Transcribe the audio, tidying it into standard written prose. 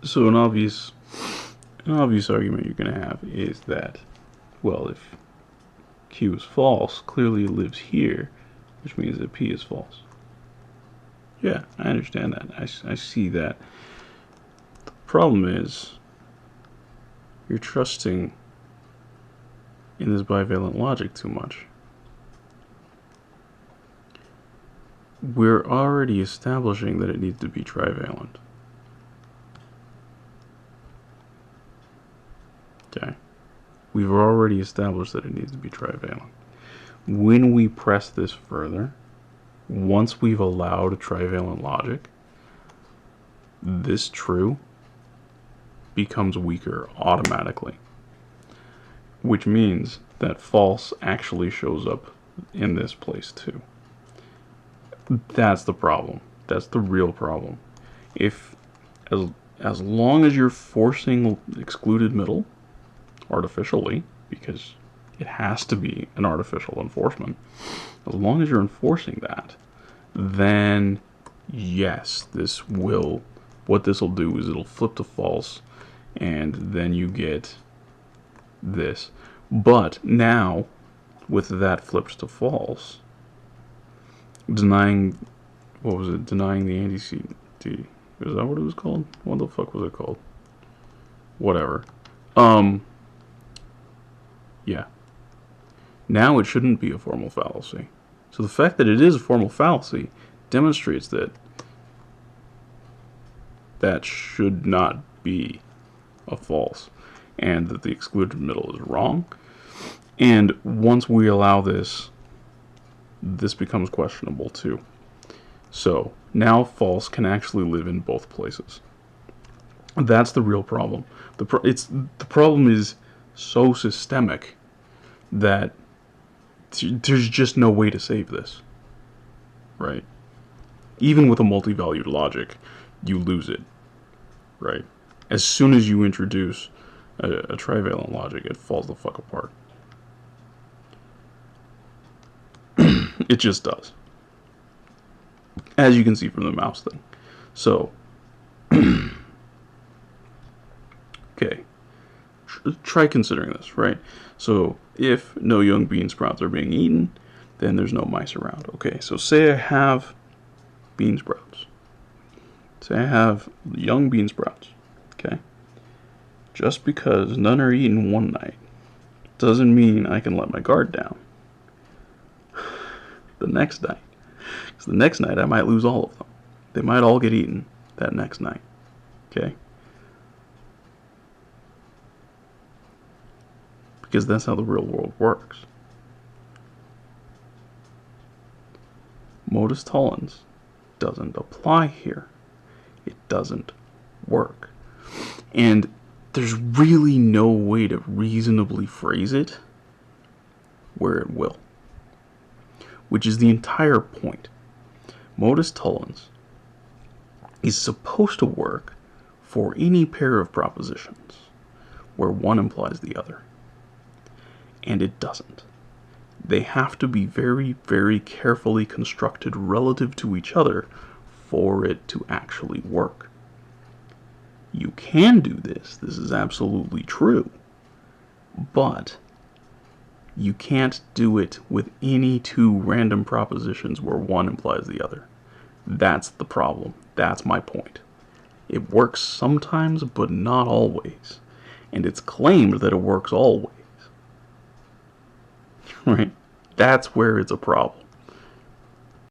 So an obvious argument you're going to have is that, well, if Q is false, clearly it lives here, which means that P is false. Yeah, I understand that. I see that. The problem is you're trusting in this bivalent logic too much. We're already establishing that it needs to be trivalent. Okay. We've already established that it needs to be trivalent. When we press this further, once we've allowed trivalent logic, this true becomes weaker automatically, which means that false actually shows up in this place too. That's the problem. That's the real problem. If as long as you're forcing excluded middle artificially, because it has to be an artificial enforcement, as long as you're enforcing that, then yes, what this will do is it'll flip to false, and then you get this. But now, with that flipped to false, denying the antecedent. Is that what it was called? What the fuck was it called? Whatever. Yeah. Now it shouldn't be a formal fallacy. So the fact that it is a formal fallacy demonstrates that that should not be a false, and that the excluded middle is wrong. And once we allow this, this becomes questionable too. So now false can actually live in both places. That's the real problem. The problem is so systemic that there's just no way to save this, right? Even with a multi-valued logic, you lose it, right? As soon as you introduce a trivalent logic, it falls the fuck apart. It just does. As you can see from the mouse thing. So, okay. Try considering this, right? So, if no young bean sprouts are being eaten, then there's no mice around. Okay, so say I have bean sprouts. Say I have young bean sprouts, okay? Just because none are eaten one night doesn't mean I can let my guard down the next night. Because the next night I might lose all of them. They might all get eaten that next night, okay? Because that's how the real world works. Modus tollens doesn't apply here. It doesn't work. And there's really no way to reasonably phrase it where it will. Which is the entire point. Modus tollens is supposed to work for any pair of propositions where one implies the other. And it doesn't. They have to be very, very carefully constructed relative to each other for it to actually work. You can do this is absolutely true, but you can't do it with any two random propositions where one implies the other. That's the problem. That's my point. It works sometimes, but not always. And it's claimed that it works always. Right? That's where it's a problem.